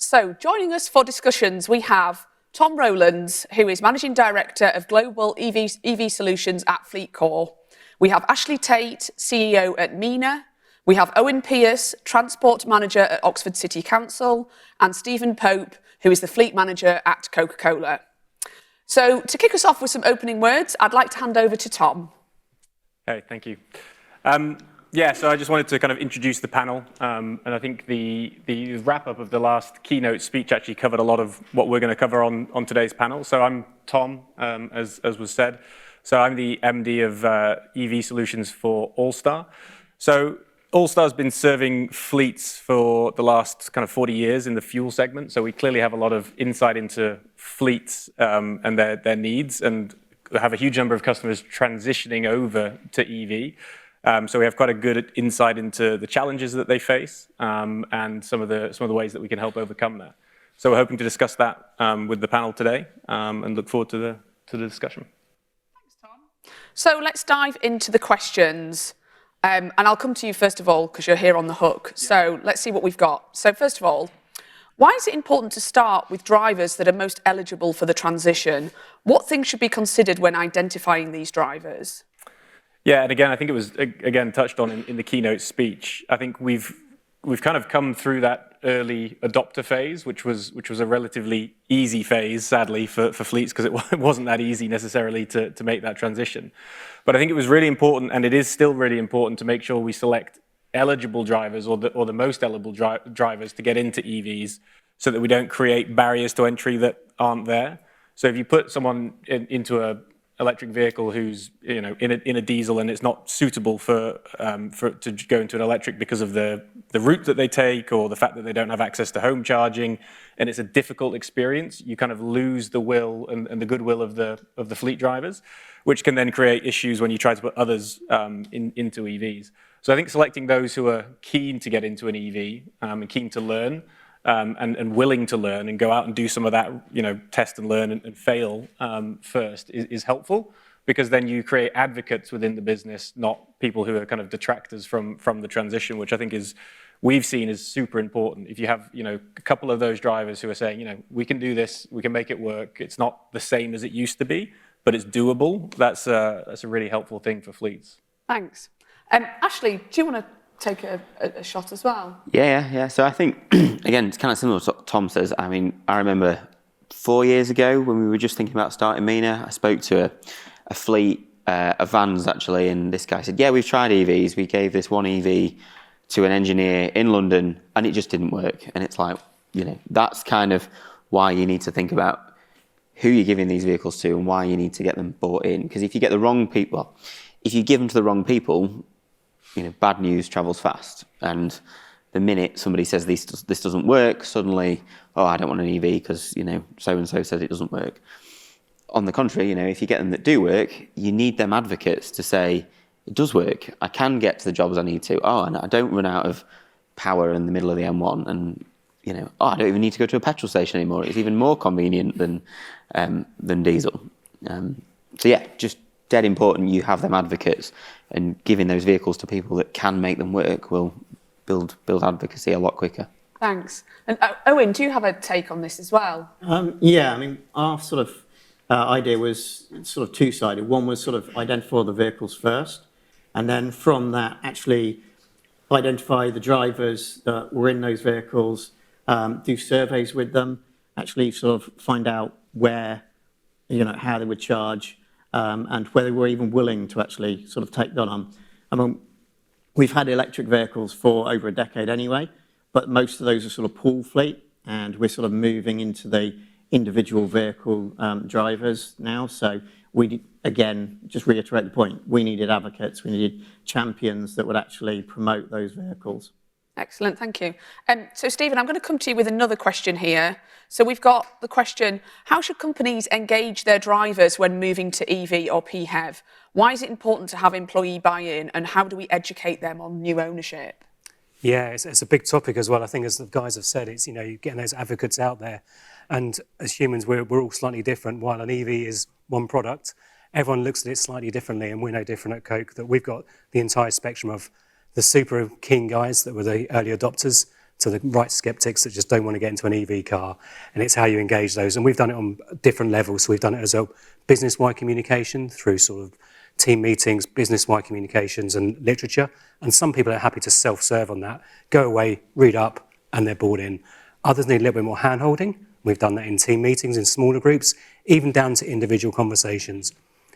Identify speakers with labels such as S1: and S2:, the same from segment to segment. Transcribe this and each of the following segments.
S1: So joining us for discussions, we have Tom Rowlands, who is Managing Director of Global EV Solutions at Fleetcor. We have Ashley Tate, CEO at Mina. We have Owain Pearce, Transport Manager at Oxford City Council, and Stephen Pope, who is the Fleet Manager at Coca-Cola. So to kick us off with some opening words, I'd like to hand over to Tom.
S2: Okay, thank you. So I just wanted to kind of introduce the panel, and I think the wrap-up of the last keynote speech actually covered a lot of what we're going to cover on today's panel. So I'm Tom, as was said. So I'm the MD of EV Solutions for Allstar. So Allstar's been serving fleets for the last kind of 40 years in the fuel segment, so we clearly have a lot of insight into fleets and their needs, and have a huge number of customers transitioning over to EV. So we have quite a good insight into the challenges that they face and some of the ways that we can help overcome that. So we're hoping to discuss that with the panel today and look forward to the discussion.
S1: Thanks, Tom. So let's dive into the questions. And I'll come to you first of all, because you're here on the hook. Yeah. So let's see what we've got. So first of all, why is it important to start with drivers that are most eligible for the transition? What things should be considered when identifying these drivers?
S2: Yeah, and again, I think it was touched on in the keynote speech. I think we've kind of come through that early adopter phase, which was a relatively easy phase, sadly, for fleets, because it wasn't that easy necessarily to make that transition. But I think it was really important, and it is still really important, to make sure we select eligible drivers or the most eligible drivers to get into EVs, so that we don't create barriers to entry that aren't there. So if you put someone into a electric vehicle who's in a diesel and it's not suitable to go into an electric because of the route that they take or the fact that they don't have access to home charging, and it's a difficult experience, you kind of lose the will and the goodwill of the fleet drivers, which can then create issues when you try to put others into EVs. So I think selecting those who are keen to get into an EV and keen to learn and willing to learn and go out and do some of that, test and learn and fail first is helpful, because then you create advocates within the business, not people who are kind of detractors from the transition, which I think we've seen is super important. If you have, a couple of those drivers who are saying, we can do this, we can make it work. It's not the same as it used to be, but it's doable. That's a really helpful thing for fleets.
S1: Thanks. Ashley, do you want to take a shot as well?
S3: Yeah. So I think, again, it's kind of similar to what Tom says. I mean, I remember 4 years ago when we were just thinking about starting Mina, I spoke to a fleet of vans, actually, and this guy said, yeah, we've tried EVs. We gave this one EV to an engineer in London, and it just didn't work. And it's like, that's kind of why you need to think about who you're giving these vehicles to and why you need to get them bought in. Because if you get the wrong people, if you give them to the wrong people, bad news travels fast. And the minute somebody says this doesn't work, suddenly, I don't want an EV because, so-and-so says it doesn't work. On the contrary, if you get them that do work, you need them advocates to say, it does work. I can get to the jobs I need to. And I don't run out of power in the middle of the M1. And, I don't even need to go to a petrol station anymore. It's even more convenient than diesel. Just dead important you have them advocates, and giving those vehicles to people that can make them work will build advocacy a lot quicker.
S1: Thanks. And Owain, do you have a take on this as well?
S4: Our sort of idea was sort of two-sided. One was sort of identify the vehicles first, and then from that actually identify the drivers that were in those vehicles, do surveys with them, actually sort of find out where, how they would charge, and whether they were even willing to actually sort of take that on. I mean, we've had electric vehicles for over a decade anyway, but most of those are sort of pool fleet, and we're sort of moving into the individual vehicle drivers now. So we, again, just reiterate the point, we needed advocates, we needed champions that would actually promote those vehicles.
S1: Excellent, thank you. So Stephen, I'm going to come to you with another question here. So we've got the question, how should companies engage their drivers when moving to EV or PHEV? Why is it important to have employee buy-in, and how do we educate them on new ownership?
S5: Yeah, it's a big topic as well. I think, as the guys have said, it's, getting those advocates out there. And as humans, we're all slightly different. While an EV is one product, everyone looks at it slightly differently, and we're no different at Coke, that we've got the entire spectrum of the super keen guys that were the early adopters to the right skeptics that just don't want to get into an EV car, and it's how you engage those. And we've done it on different levels. So we've done it as a business-wide communication through sort of team meetings, business-wide communications and literature. And some people are happy to self-serve on that, go away, read up, and they're bought in. Others need a little bit more hand-holding. We've done that in team meetings, in smaller groups, even down to individual conversations.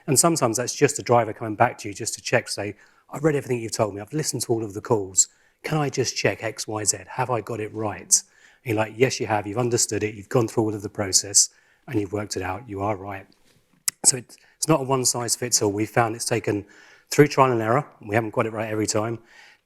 S5: And sometimes that's just a driver coming back to you just to check, say, I've read everything you've told me, I've listened to all of the calls. Can I just check X, Y, Z? Have I got it right? And you're like, yes, you have. You've understood it. You've gone through all of the process and you've worked it out. You are right. So it's not a one-size-fits-all. We've found it's taken through trial and error. We haven't got it right every time.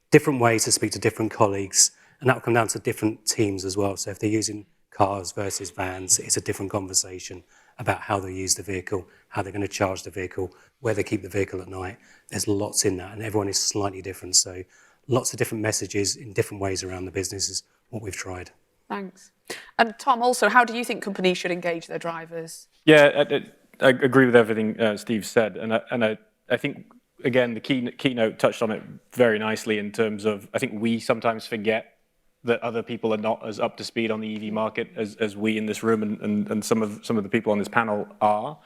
S5: Different ways to speak to different colleagues. And that will come down to different teams as well. So if they're using cars versus vans, it's a different conversation about how they use the vehicle, how they're going to charge the vehicle, where they keep the vehicle at night. There's lots in that, and everyone is slightly different. So lots of different messages in different ways around the business is what we've tried.
S1: Thanks. And Tom, also, how do you think companies should engage their drivers?
S2: Yeah, I agree with everything Steve said, and I think again the keynote touched on it very nicely in terms of I think we sometimes forget that other people are not as up to speed on the EV market as we in this room and some of the people on this panel are.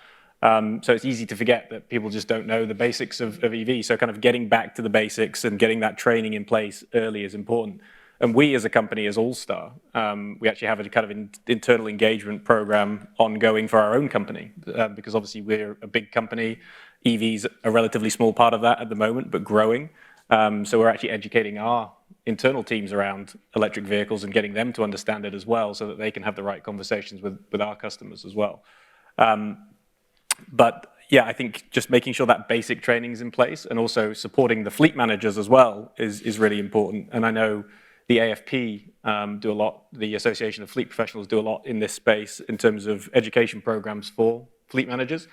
S2: So it's easy to forget that people just don't know the basics of EV. So kind of getting back to the basics and getting that training in place early is important. And we as a company, as Allstar, we actually have a kind of internal engagement program ongoing for our own company because obviously we're a big company. EV's a relatively small part of that at the moment, but growing. So we're actually educating our internal teams around electric vehicles and getting them to understand it as well so that they can have the right conversations with our customers as well. But yeah, I think just making sure that basic training is in place and also supporting the fleet managers as well is really important. And I know the AFP do a lot, the Association of Fleet Professionals do a lot in this space in terms of education programs for fleet managers.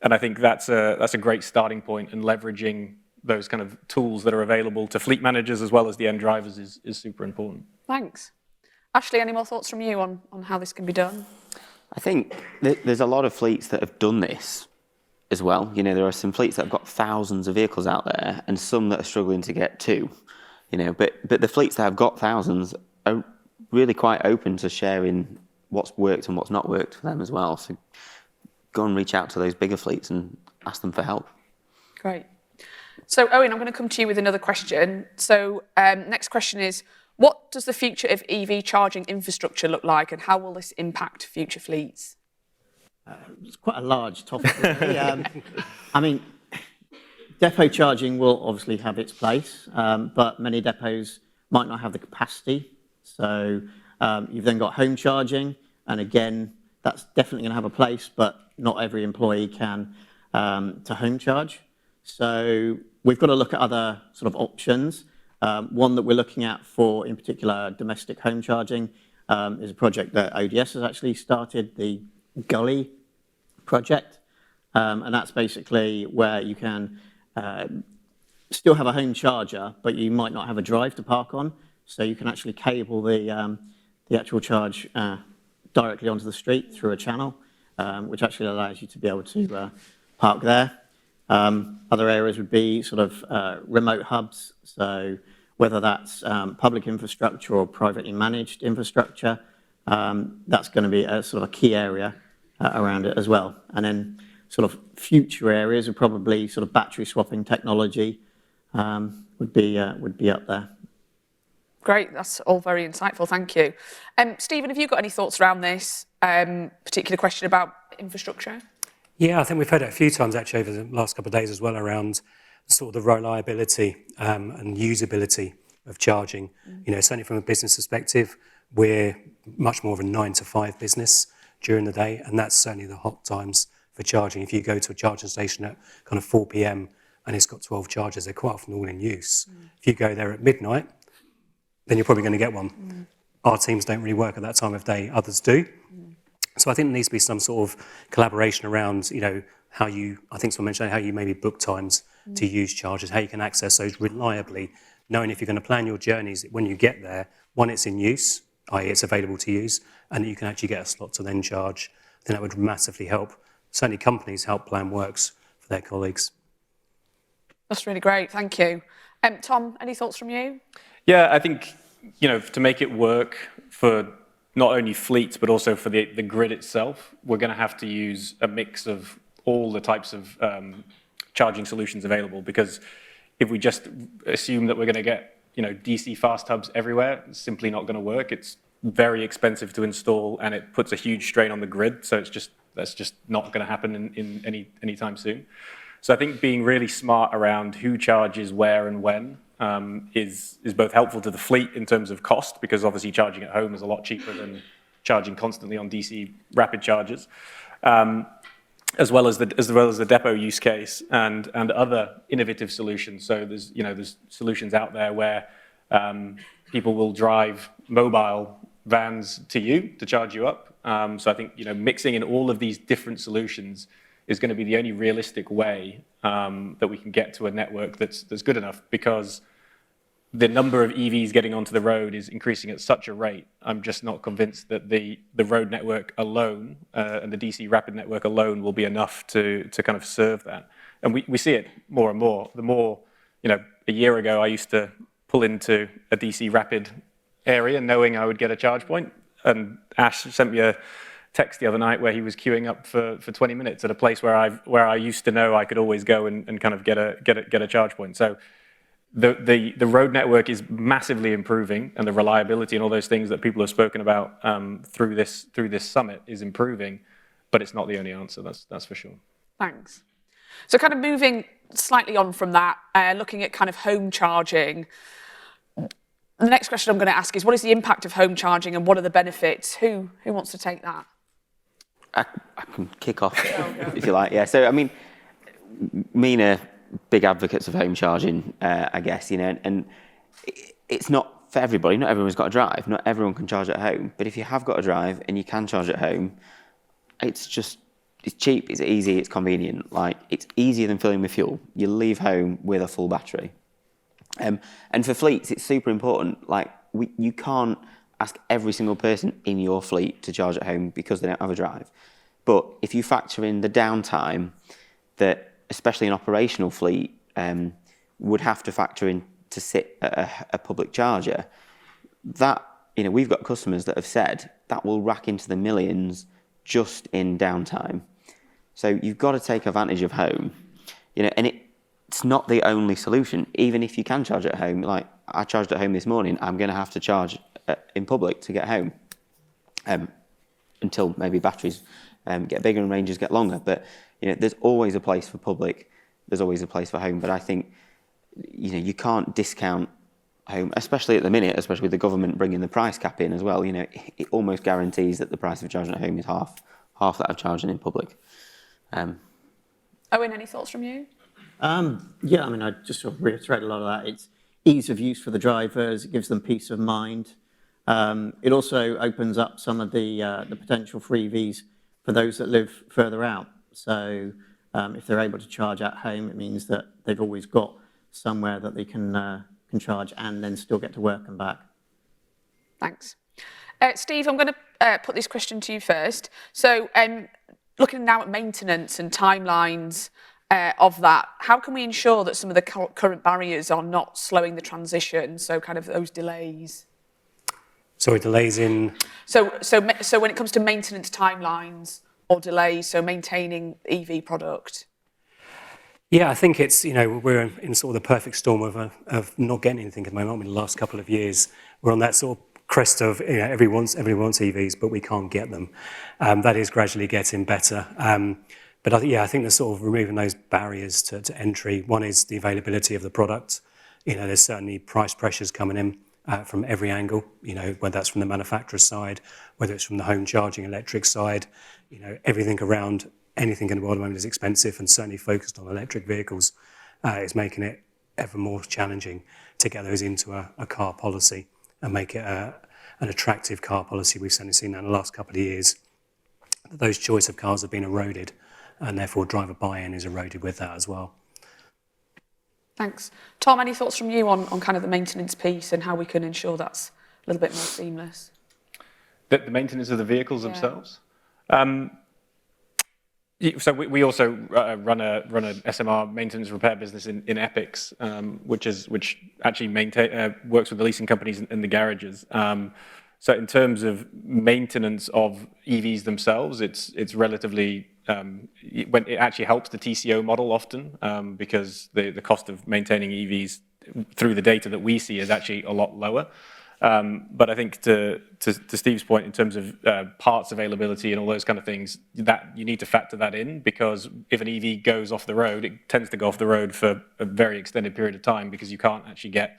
S2: And I think that's a great starting point, and leveraging those kind of tools that are available to fleet managers as well as the end drivers is super important.
S1: Thanks. Ashley, any more thoughts from you on how this can be done?
S3: I think there's a lot of fleets that have done this as well. You know, there are some fleets that have got thousands of vehicles out there and some that are struggling to get two. You know, but the fleets that have got thousands are really quite open to sharing what's worked and what's not worked for them as well. So go and reach out to those bigger fleets and ask them for help.
S1: Great. So, Owain, I'm going to come to you with another question. So, next question is, what does the future of EV charging infrastructure look like, and how will this impact future fleets?
S4: It's quite a large topic, really. I mean, depot charging will obviously have its place, but many depots might not have the capacity. So you've then got home charging, and again, that's definitely going to have a place, but not every employee can to home charge. So we've got to look at other sort of options. One that we're looking at for, in particular, domestic home charging is a project that ODS has actually started, the Gully project. And that's basically where you can still have a home charger, but you might not have a drive to park on. So you can actually cable the actual charge directly onto the street through a channel, which actually allows you to be able to park there. Other areas would be sort of remote hubs. So whether that's public infrastructure or privately managed infrastructure, that's going to be a sort of a key area around it as well. And then sort of future areas are probably sort of battery swapping technology would be up there.
S1: Great, that's all very insightful, thank you. Stephen, have you got any thoughts around this particular question about infrastructure?
S5: Yeah, I think we've heard it a few times actually over the last couple of days as well around sort of the reliability and usability of charging. You know, certainly from a business perspective, we're much more of a 9 to 5 business during the day, and that's certainly the hot times for charging. If you go to a charging station at kind of 4 p.m. and it's got 12 chargers, they're quite often all in use. If you go there at midnight, then you're probably going to get one. Our teams don't really work at that time of day, others do. So I think there needs to be some sort of collaboration around, you know, how you, I think someone mentioned how you maybe book times to use chargers, how you can access those reliably, knowing if you're going to plan your journeys, when you get there, one, it's in use, i.e. it's available to use, and that you can actually get a slot to then charge. I think that would massively help. Certainly companies help plan works for their colleagues.
S1: That's really great, thank you. Tom, any thoughts from you?
S2: Yeah, I think to make it work for not only fleets, but also for the grid itself, we're going to have to use a mix of all the types of charging solutions available, because if we just assume that we're going to get DC fast hubs everywhere, it's simply not going to work. It's very expensive to install, and it puts a huge strain on the grid. So that's just not going to happen in any time soon. So I think being really smart around who charges where and when is both helpful to the fleet in terms of cost, because obviously charging at home is a lot cheaper than charging constantly on DC rapid chargers, as well as the depot use case and other innovative solutions. So there's solutions out there where people will drive mobile vans to you to charge you up. So I think mixing in all of these different solutions is going to be the only realistic way that we can get to a network that's good enough, because the number of EVs getting onto the road is increasing at such a rate. I'm just not convinced that the road network alone and the DC rapid network alone will be enough to kind of serve that. And we see it more and more. The more, a year ago I used to pull into a DC rapid area knowing I would get a charge point. And Ash sent me a text the other night where he was queuing up for 20 minutes at a place where I used to know I could always go and kind of get a charge point. So the road network is massively improving, and the reliability and all those things that people have spoken about through this summit is improving, but it's not the only answer. That's for sure.
S1: Thanks. So kind of moving slightly on from that, looking at kind of home charging. The next question I'm going to ask is, what is the impact of home charging and what are the benefits? Who wants to take that?
S3: I can kick off if you like. Yeah. So I mean, Mina, big advocates of home charging, I guess, and it's not for everybody. Not everyone's got a drive. Not everyone can charge at home. But if you have got a drive and you can charge at home, it's cheap, it's easy, it's convenient. Like, it's easier than filling with fuel. You leave home with a full battery. And for fleets, it's super important. Like, you can't ask every single person in your fleet to charge at home because they don't have a drive. But if you factor in the downtime that, especially an operational fleet, would have to factor in to sit at a public charger, that, we've got customers that have said that will rack into the millions just in downtime. So you've got to take advantage of home, and it's not the only solution. Even if you can charge at home, like I charged at home this morning, I'm going to have to charge in public to get home until maybe batteries get bigger and ranges get longer. But there's always a place for public. There's always a place for home. But I think you can't discount home, especially at the minute, especially with the government bringing the price cap in as well. It almost guarantees that the price of charging at home is half that of charging in public.
S1: Owain, any thoughts from you?
S4: Yeah, I mean, I just sort of reiterate a lot of that. It's ease of use for the drivers. It gives them peace of mind. It also opens up some of the potential for EVs for those that live further out. So if they're able to charge at home, it means that they've always got somewhere that they can charge and then still get to work and back.
S1: Thanks. Steve, I'm going to put this question to you first. So looking now at maintenance and timelines of that, how can we ensure that some of the current barriers are not slowing the transition? So kind of those delays.
S5: Sorry, delays in?
S1: So when it comes to maintenance timelines or delays, so maintaining EV product.
S5: Yeah, I think it's, we're in sort of the perfect storm of not getting anything at the moment. In the last couple of years, we're on that sort of crest of, everyone wants EVs, but we can't get them. That is gradually getting better. But I think there's sort of removing those barriers to entry. One is the availability of the product. There's certainly price pressures coming in from every angle, whether that's from the manufacturer's side, whether it's from the home charging electric side, everything around anything in the world at the moment is expensive, and certainly focused on electric vehicles is making it ever more challenging to get those into a car policy and make it an attractive car policy. We've certainly seen that in the last couple of years. Those choice of cars have been eroded, and therefore driver buy-in is eroded with that as well.
S1: Thanks. Tom, any thoughts from you on kind of the maintenance piece and how we can ensure that's a little bit more seamless?
S2: The maintenance of the vehicles themselves? So we also run a SMR maintenance repair business in Epics, which actually works with the leasing companies in the garages. So in terms of maintenance of EVs themselves, it's relatively when it actually helps the TCO model often, because the cost of maintaining EVs through the data that we see is actually a lot lower. But I think to Steve's point, in terms of parts availability and all those kind of things, that you need to factor that in, because if an EV goes off the road, it tends to go off the road for a very extended period of time because you can't actually get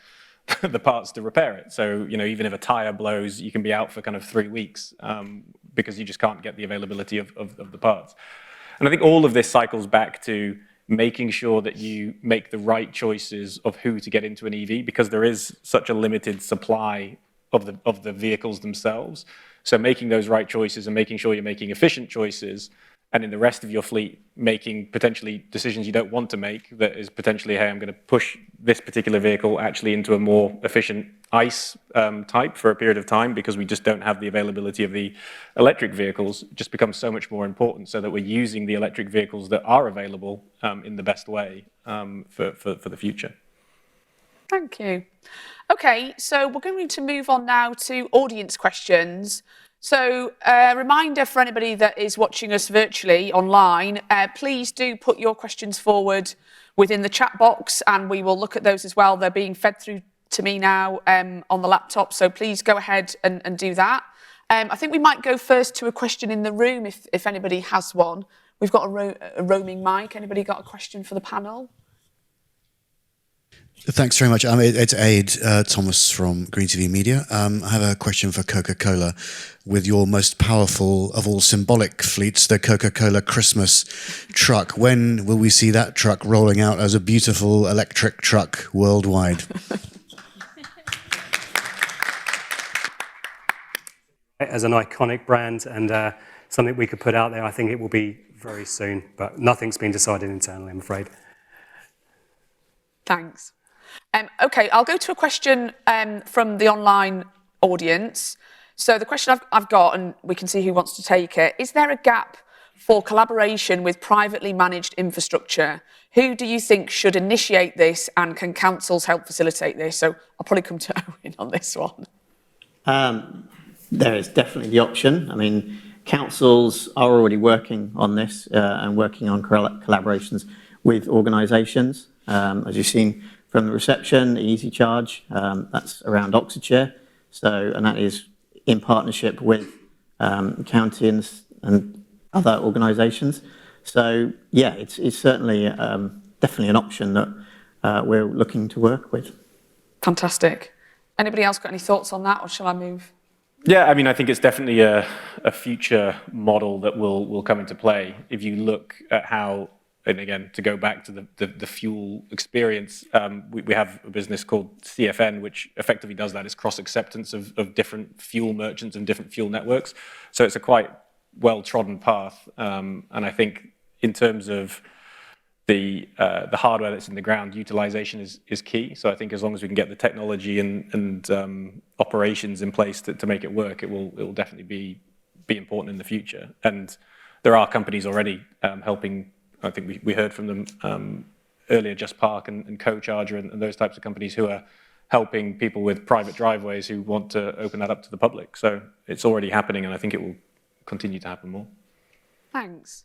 S2: the parts to repair it. So, even if a tire blows, you can be out for kind of 3 weeks because you just can't get the availability of the parts. And I think all of this cycles back to making sure that you make the right choices of who to get into an EV, because there is such a limited supply of the vehicles themselves. So making those right choices and making sure you're making efficient choices, and in the rest of your fleet, making potentially decisions you don't want to make, that is potentially, hey, I'm going to push this particular vehicle actually into a more efficient ICE type for a period of time because we just don't have the availability of the electric vehicles, just becomes so much more important, so that we're using the electric vehicles that are available in the best way for the future.
S1: Thank you. Okay, so we're going to move on now to audience questions. So a reminder for anybody that is watching us virtually online, please do put your questions forward within the chat box and we will look at those as well. They're being fed through to me now on the laptop, so please go ahead and do that. I think we might go first to a question in the room if anybody has one. We've got a roaming mic. Anybody got a question for the panel?
S6: Thanks very much. It's Aid Thomas from GreenTV Media. I have a question for Coca-Cola. With your most powerful of all symbolic fleets, the Coca-Cola Christmas truck, when will we see that truck rolling out as a beautiful electric truck worldwide?
S5: As an iconic brand and something we could put out there, I think it will be very soon, but nothing's been decided internally, I'm afraid.
S1: Thanks. Okay, I'll go to a question from the online audience. So the question I've got, and we can see who wants to take it, is there a gap for collaboration with privately managed infrastructure? Who do you think should initiate this, and can councils help facilitate this? So I'll probably come to Owain on this one.
S4: There is definitely the option. I mean, councils are already working on this and working on collaborations with organisations. As you've seen from the reception, Easy Charge, that's around Oxfordshire. So, and that is in partnership with county and other organisations. So, yeah, it's certainly definitely an option that we're looking to work with.
S1: Fantastic. Anybody else got any thoughts on that, or shall I move?
S2: Yeah, I mean, I think it's definitely a future model that will come into play. If you look at how, and again, to go back to the fuel experience, we have a business called CFN, which effectively does that. It's cross-acceptance of different fuel merchants and different fuel networks. So it's a quite well-trodden path. And I think in terms of the hardware that's in the ground, utilization is key. So I think as long as we can get the technology and operations in place to make it work, it will definitely be important in the future. And there are companies already helping. I think we heard from them earlier, Just Park and Co-Charger and those types of companies who are helping people with private driveways who want to open that up to the public. So it's already happening, and I think it will continue to happen more.
S1: Thanks.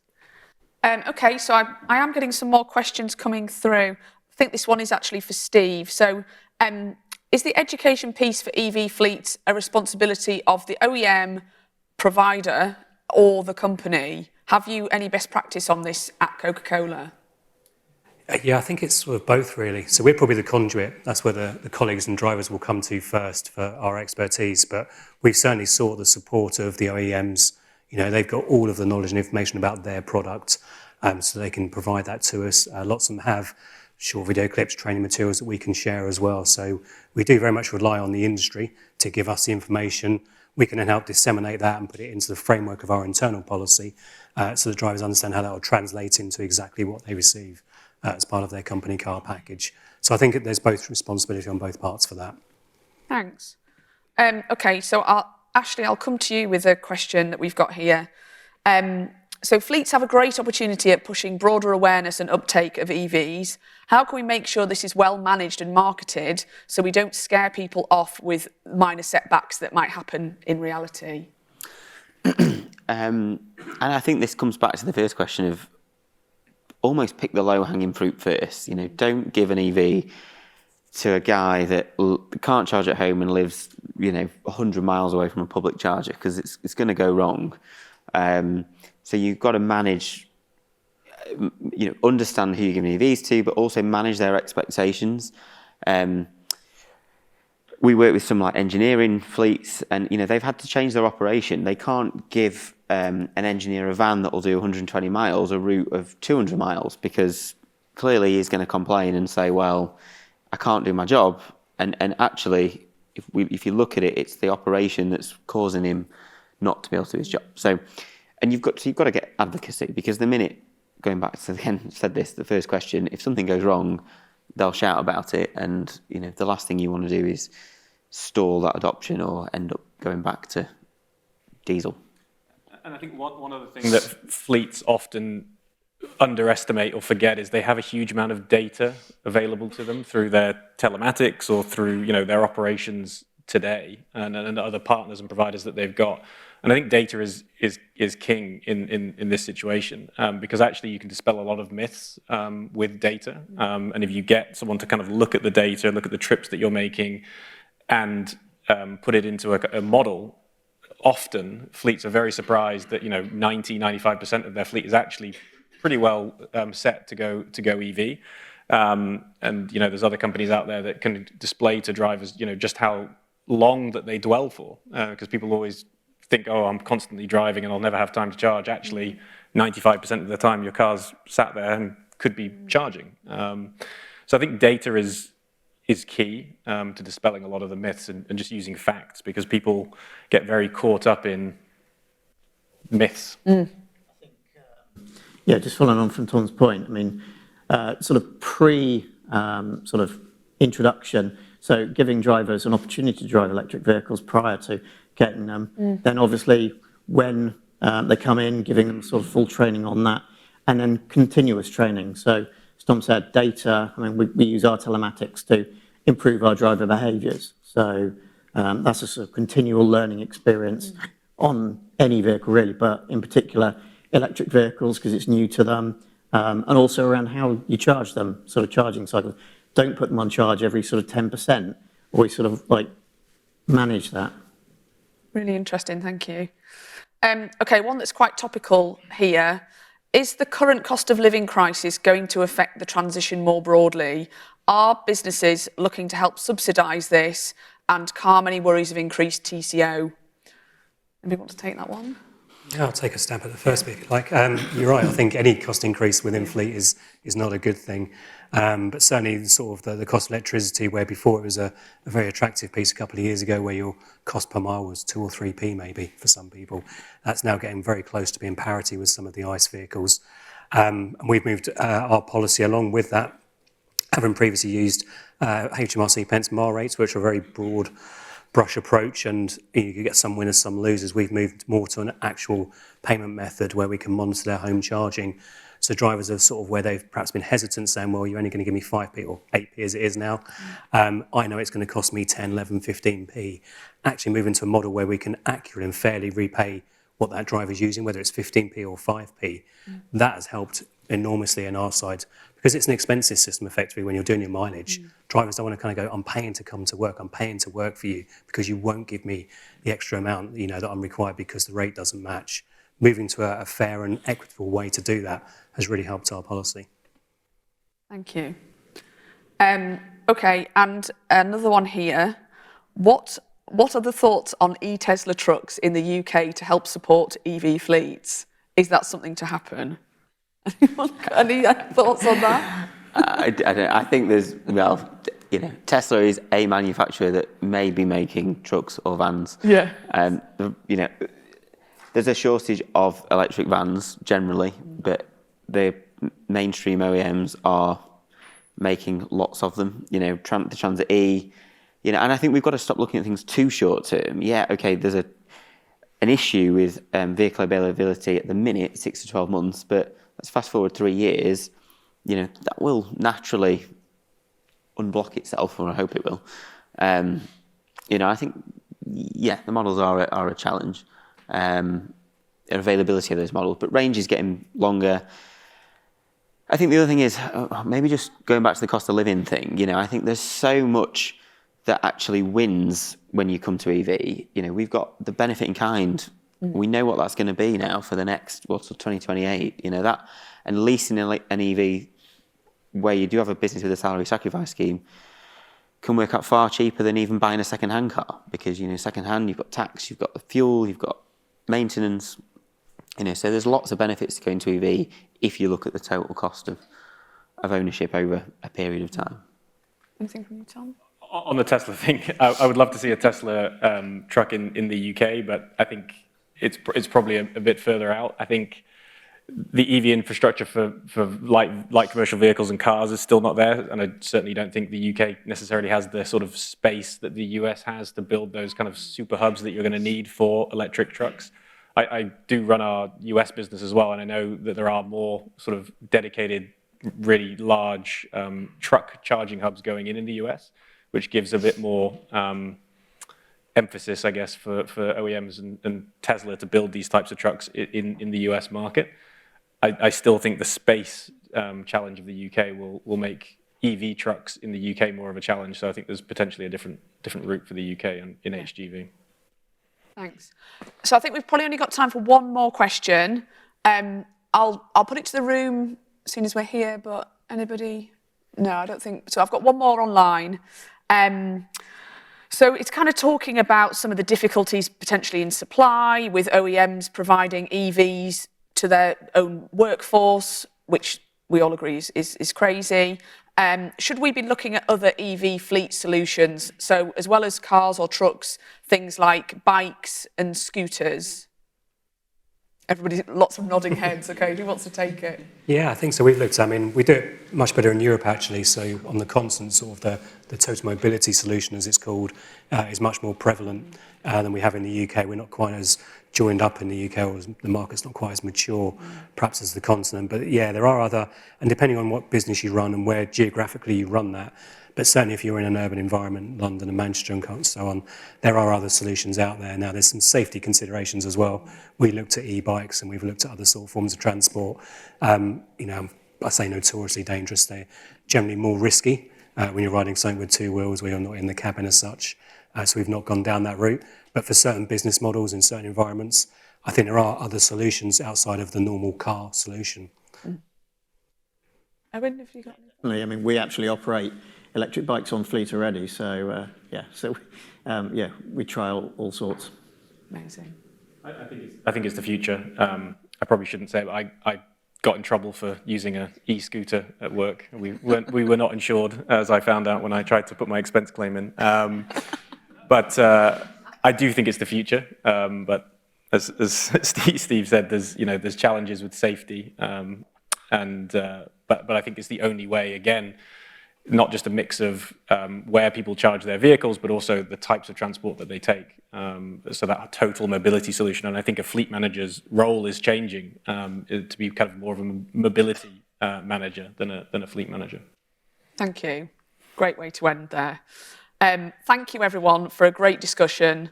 S1: Okay, so I am getting some more questions coming through. I think this one is actually for Steve. So is the education piece for EV fleets a responsibility of the OEM provider or the company? Have you any best practice on this at Coca-Cola?
S5: Yeah, I think it's sort of both, really. So we're probably the conduit. That's where the colleagues and drivers will come to first for our expertise. But we've certainly sought the support of the OEMs. You know, they've got all of the knowledge and information about their product, so they can provide that to us. Lots of them have short video clips, training materials that we can share as well. So we do very much rely on the industry to give us the information. We can then help disseminate that and put it into the framework of our internal policy, so the drivers understand how that will translate into exactly what they receive as part of their company car package. So I think there's both responsibility on both parts for that.
S1: Thanks. Okay, so Ashley, I'll come to you with a question that we've got here. So fleets have a great opportunity at pushing broader awareness and uptake of EVs. How can we make sure this is well managed and marketed so we don't scare people off with minor setbacks that might happen in reality?
S3: And I think this comes back to the first question of almost pick the low-hanging fruit first. You know, don't give an EV to a guy that can't charge at home and lives, 100 miles away from a public charger, because it's going to go wrong. So you've got to manage, understand who you're giving EVs to, but also manage their expectations. We work with some like engineering fleets, and they've had to change their operation. They can't give an engineer a van that will do 120 miles a route of 200 miles, because clearly he's going to complain and say, well, I can't do my job. And actually, if you look at it, it's the operation that's causing him not to be able to do his job. So, and you've got to get advocacy, because the minute, going back to the first question, if something goes wrong, they'll shout about it, and the last thing you want to do is stall that adoption or end up going back to diesel.
S2: And I think one other thing that fleets often underestimate or forget is they have a huge amount of data available to them through their telematics or through their operations today, and other partners and providers that they've got. And I think data is king in this situation, because actually you can dispel a lot of myths with data. And if you get someone to kind of look at the data, look at the trips that you're making, and put it into a model, often fleets are very surprised that 90-95% of their fleet is actually pretty well set to go EV. And there's other companies out there that can display to drivers just how long that they dwell for, because people always think, oh, I'm constantly driving and I'll never have time to charge. Actually, 95% of the time your car's sat there and could be charging. So I think data is key to dispelling a lot of the myths and just using facts, because people get very caught up in myths.
S4: Yeah, just following on from Tom's point, I mean, sort of introduction, so giving drivers an opportunity to drive electric vehicles prior to getting them, then obviously when they come in, giving them sort of full training on that, and then continuous training. So as Tom said, data, I mean, we use our telematics to improve our driver behaviours. So that's a sort of continual learning experience on any vehicle really, but in particular electric vehicles, because it's new to them, and also around how you charge them, sort of charging cycles. Don't put them on charge every sort of 10%, or we sort of like manage that.
S1: Really interesting, thank you. Okay, one that's quite topical here. Is the current cost of living crisis going to affect the transition more broadly? Are businesses looking to help subsidise this and calm any worries of increased TCO? Anybody want to take that one?
S5: Yeah, I'll take a stab at the first bit. You're right. I think any cost increase within fleet is not a good thing. But certainly sort of the cost of electricity, where before it was a very attractive piece a couple of years ago, where your cost per mile was 2 or 3p maybe for some people. That's now getting very close to being parity with some of the ICE vehicles. And we've moved our policy along with that, having previously used HMRC pence mile rates, which are a very broad brush approach, and you get some winners, some losers. We've moved more to an actual payment method where we can monitor their home charging. So drivers are sort of where they've perhaps been hesitant, saying, well, you're only going to give me 5p or 8p as it is now. I know it's going to cost me 10, 11, 15p. Actually moving to a model where we can accurately and fairly repay what that driver's using, whether it's 15p or 5p. That has helped enormously on our side, because it's an expensive system effectively when you're doing your mileage. Drivers don't want to kind of go, I'm paying to come to work, I'm paying to work for you because you won't give me the extra amount that I'm required because the rate doesn't match. Moving to a fair and equitable way to do that has really helped our policy.
S1: Thank you. Okay, and another one here. What are the thoughts on e-Tesla trucks in the UK to help support EV fleets? Is that something to happen? Any thoughts on that?
S3: I think there's, Tesla is a manufacturer that may be making trucks or vans.
S1: Yeah.
S3: There's a shortage of electric vans generally, but the mainstream OEMs are making lots of them. The Transit E, and I think we've got to stop looking at things too short term. Yeah, okay, there's an an issue with vehicle availability at the minute, 6 to 12 months, but let's fast forward 3 years, you know, that will naturally unblock itself, or I hope it will. You know, I think, yeah, the models are a challenge, availability of those models, but range is getting longer. I think the other thing is, maybe just going back to the cost of living thing, you know, I think there's so much that actually wins when you come to EV. You know, we've got the benefit in kind. We know what that's going to be now for the next, well, till 2028, you know, that, and leasing an EV where you do have a business with a salary sacrifice scheme can work out far cheaper than even buying a second-hand car, because, you know, second-hand, you've got tax, you've got the fuel, you've got maintenance, you know, so there's lots of benefits to going to EV if you look at the total cost of ownership over a period of time.
S1: Anything from you, Tom?
S2: On the Tesla thing, I would love to see a Tesla truck in the UK, but I think it's probably a bit further out. I think the EV infrastructure for light commercial vehicles and cars is still not there, and I certainly don't think the UK necessarily has the sort of space that the US has to build those kind of super hubs that you're going to need for electric trucks. I do run our US business as well, and I know that there are more sort of dedicated, really large truck charging hubs going in the US, which gives a bit more emphasis, I guess, for OEMs and Tesla to build these types of trucks in the US market. I still think the space challenge of the UK will make EV trucks in the UK more of a challenge. So I think there's potentially a different route for the UK in HGV.
S1: Thanks. So I think we've probably only got time for one more question. I'll put it to the room as soon as we're here, but anybody? No, I don't think so. I've got one more online. So it's kind of talking about some of the difficulties potentially in supply with OEMs providing EVs to their own workforce, which we all agree is crazy. Should we be looking at other EV fleet solutions? So as well as cars or trucks, things like bikes and scooters. Everybody, lots of nodding heads. Okay, who wants to take it?
S5: Yeah, I think so. We've looked, I mean, we do it much better in Europe, actually. So on the continent, sort of the total mobility solution, as it's called, is much more prevalent than we have in the UK. We're not quite as joined up in the UK, or the market's not quite as mature, perhaps, as the continent. But yeah, there are other, and depending on what business you run and where geographically you run that, but certainly if you're in an urban environment, London and Manchester and so on, there are other solutions out there. Now, there's some safety considerations as well. We looked at e-bikes and we've looked at other sort of forms of transport. You know, I say notoriously dangerous. They're generally more risky when you're riding something with two wheels where you're not in the cabin as such. So we've not gone down that route. But for certain business models in certain environments, I think there are other solutions outside of the normal car solution.
S1: Owain, have you got anything?
S4: I mean, we actually operate electric bikes on fleet already, so we trial all sorts.
S1: Amazing.
S2: I think it's the future. I probably shouldn't say it, but I got in trouble for using an e-scooter at work. We were not insured, as I found out when I tried to put my expense claim in. But I do think it's the future. But as Steve said, there's challenges with safety, but I think it's the only way. Again, not just a mix of where people charge their vehicles, but also the types of transport that they take. So that total mobility solution, and I think a fleet manager's role is changing to be kind of more of a mobility manager than a fleet manager.
S1: Thank you. Great way to end there. Thank you, everyone, for a great discussion.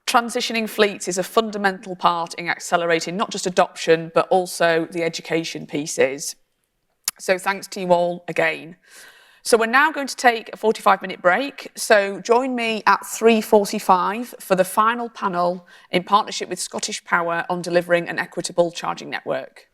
S1: Transitioning fleets is a fundamental part in accelerating not just adoption, but also the education pieces. So thanks to you all again. So we're now going to take a 45-minute break. So join me at 3:45 for the final panel in partnership with Scottish Power on delivering an equitable charging network.